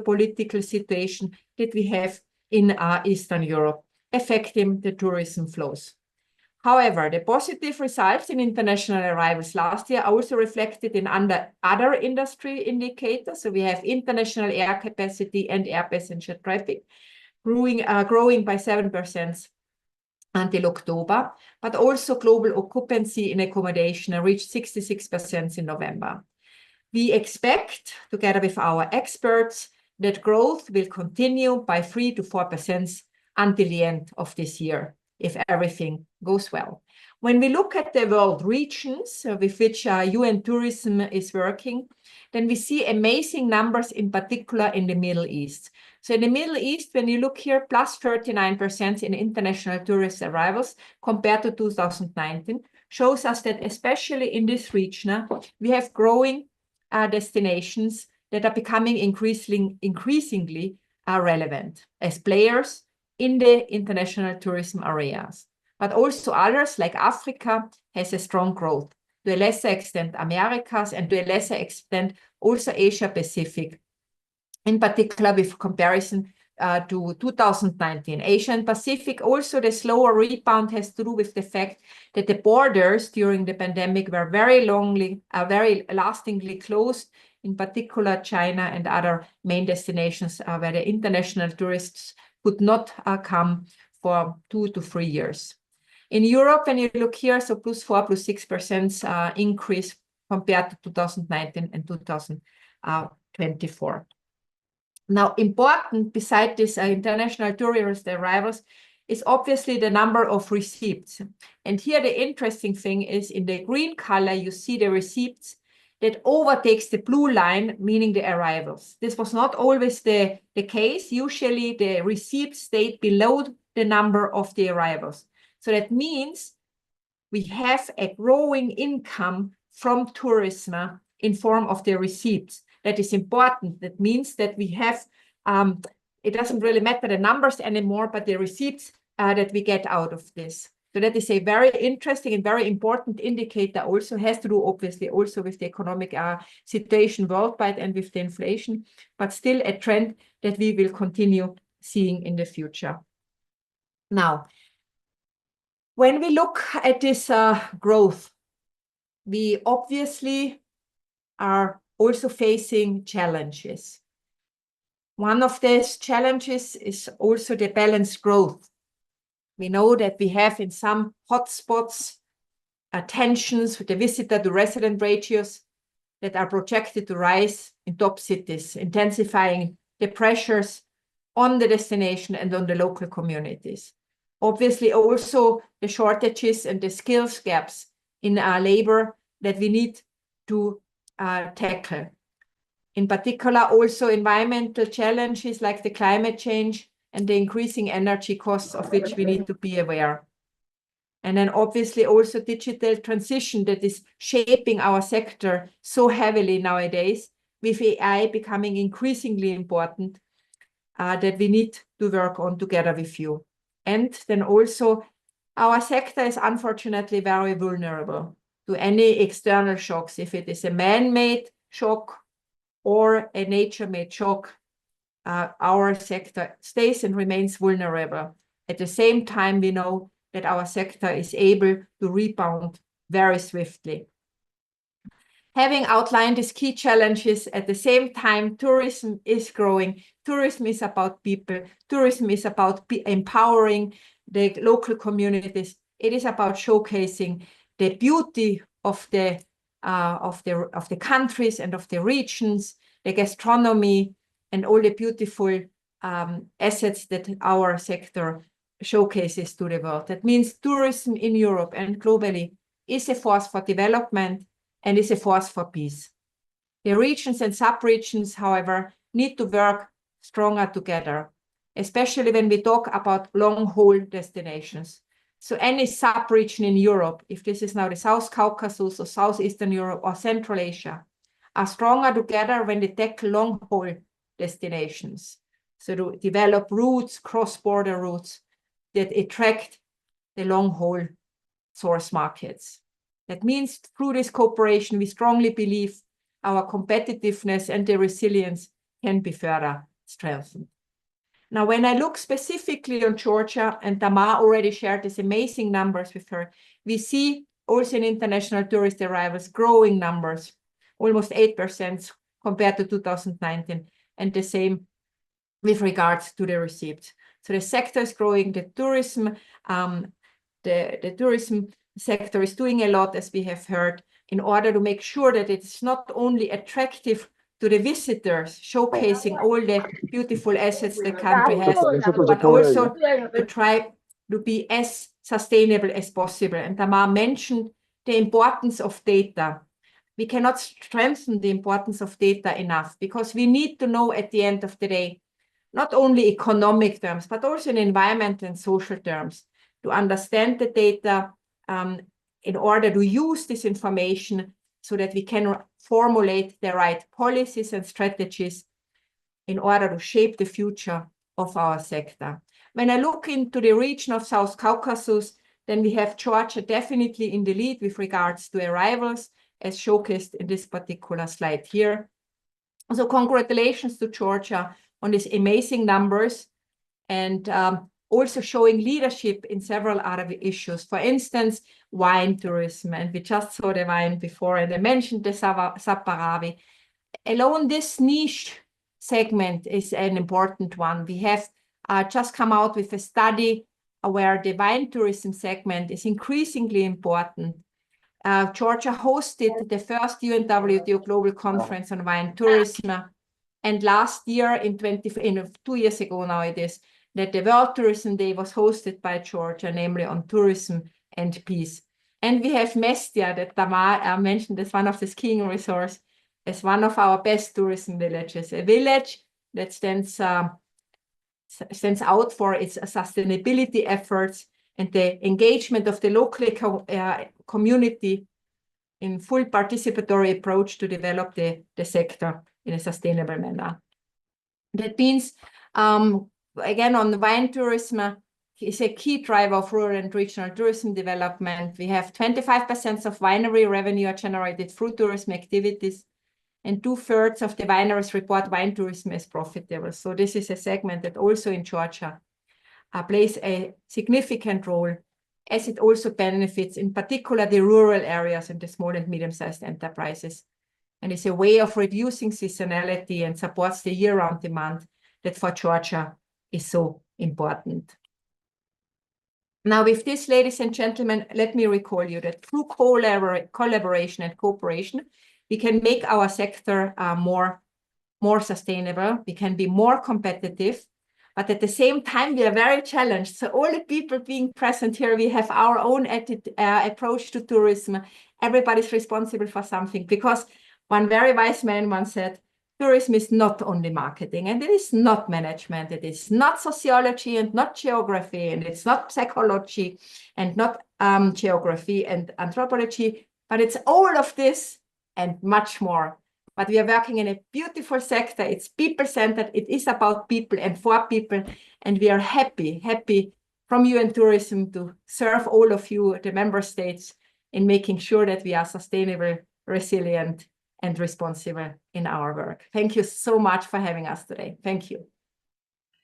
geopolitical situation that we have in Eastern Europe, affecting the tourism flows. However, the positive results in international arrivals last year are also reflected in other industry indicators. So we have international air capacity and air passenger traffic growing by 7% until October, but also global occupancy in accommodation reached 66% in November. We expect, together with our experts, that growth will continue by 3 to 4% until the end of this year, if everything goes well. When we look at the world regions with which UN Tourism is working, then we see amazing numbers, in particular in the Middle East. So in the Middle East, when you look here, plus 39% in international tourist arrivals compared to 2019, shows us that especially in this region, we have growing destinations that are becoming increasingly relevant as players in the international tourism areas. But also others like Africa has a strong growth, to a lesser extent Americas, and to a lesser extent also Asia Pacific, in particular with comparison to 2019. Asia and Pacific, also the slower rebound has to do with the fact that the borders during the pandemic were very lastingly closed, in particular China and other main destinations where the international tourists could not come for 2 to 3 years. In Europe, when you look here, so +4, +6% increase compared to 2019 and 2024. Now, important beside this international tourist arrivals is obviously the number of receipts. And here the interesting thing is in the green color, you see the receipts that overtakes the blue line, meaning the arrivals. This was not always the case. Usually the receipts stayed below the number of the arrivals. So that means we have a growing income from tourism in form of the receipts. That is important. That means that we have, it doesn't really matter the numbers anymore, but the receipts that we get out of this. So that is a very interesting and very important indicator, also has to do obviously also with the economic situation worldwide and with the inflation, but still a trend that we will continue seeing in the future. Now, when we look at this growth, we obviously are also facing challenges. One of these challenges is also the balanced growth. We know that we have in some hotspots tensions with the visitor to resident ratios that are projected to rise in top cities, intensifying the pressures on the destination and on the local communities. Obviously, also the shortages and the skills gaps in labor that we need to tackle. In particular, also environmental challenges like the climate change and the increasing energy costs of which we need to be aware. And then obviously also digital transition that is shaping our sector so heavily nowadays, with AI becoming increasingly important, that we need to work on together with you. And then also our sector is unfortunately very vulnerable to any external shocks. If it is a man-made shock or a nature-made shock, our sector stays and remains vulnerable. At the same time, we know that our sector is able to rebound very swiftly. Having outlined these key challenges, at the same time, tourism is growing. Tourism is about people. Tourism is about empowering the local communities. It is about showcasing the beauty of the countries and of the regions, the gastronomy, and all the beautiful assets that our sector showcases to the world. That means tourism in Europe and globally is a force for development and is a force for peace. The regions and sub-regions, however, need to work stronger together, especially when we talk about long-haul destinations. So any sub-region in Europe, if this is now the South Caucasus or Southeastern Europe or Central Asia, are stronger together when they tackle long-haul destinations. So to develop routes, cross-border routes that attract the long-haul source markets. That means through this cooperation, we strongly believe our competitiveness and the resilience can be further strengthened. Now, when I look specifically on Georgia, and Tamar already shared these amazing numbers with her, we see also in international tourist arrivals growing numbers, almost 8% compared to 2019, and the same with regards to the receipts. So the sector is growing, the tourism sector is doing a lot, as we have heard, in order to make sure that it's not only attractive to the visitors, showcasing all the beautiful assets the country has, but also to try to be as sustainable as possible. And Tamar mentioned the importance of data. We cannot strengthen the importance of data enough, because we need to know at the end of the day, not only economic terms, but also in environment and social terms, to understand the data in order to use this information so that we can formulate the right policies and strategies in order to shape the future of our sector. When I look into the region of South Caucasus, then we have Georgia definitely in the lead with regards to arrivals, as showcased in this particular slide here. So congratulations to Georgia on these amazing numbers, and also showing leadership in several other issues. For instance, wine tourism, and we just saw the wine before, and I mentioned the Saparavi. Alone, this niche segment is an important one. We have just come out with a study where the wine tourism segment is increasingly important. Georgia hosted the first UNWTO Global Conference on Wine Tourism, and last year, 2 years ago now it is, that the World Tourism Day was hosted by Georgia, namely on tourism and peace. And we have Mestia, that Tamar mentioned as one of the skiing resorts, as one of our best tourism villages, a village that stands out for its sustainability efforts and the engagement of the local community in full participatory approach to develop the sector in a sustainable manner. That means, again, on the wine tourism is a key driver of rural and regional tourism development. We have 25% of winery revenue are generated through tourism activities, and 2/3 of the wineries report wine tourism as profitable. So this is a segment that also in Georgia plays a significant role, as it also benefits in particular the rural areas and the small and medium-sized enterprises. And it's a way of reducing seasonality and supports the year-round demand that for Georgia is so important. Now, with this, ladies and gentlemen, let me recall you that through collaboration and cooperation, we can make our sector more sustainable. We can be more competitive, but at the same time, we are very challenged. So all the people being present here, we have our own approach to tourism. Everybody's responsible for something, because one very wise man once said, tourism is not only marketing, and it is not management, it is not sociology and not geography, and it's not psychology and not geography and anthropology, but it's all of this and much more. But we are working in a beautiful sector. It's people-centered. It is about people and for people, and we are happy from UN Tourism to serve all of you, the member states, in making sure that we are sustainable, resilient, and responsible in our work. Thank you so much for having us today. Thank you.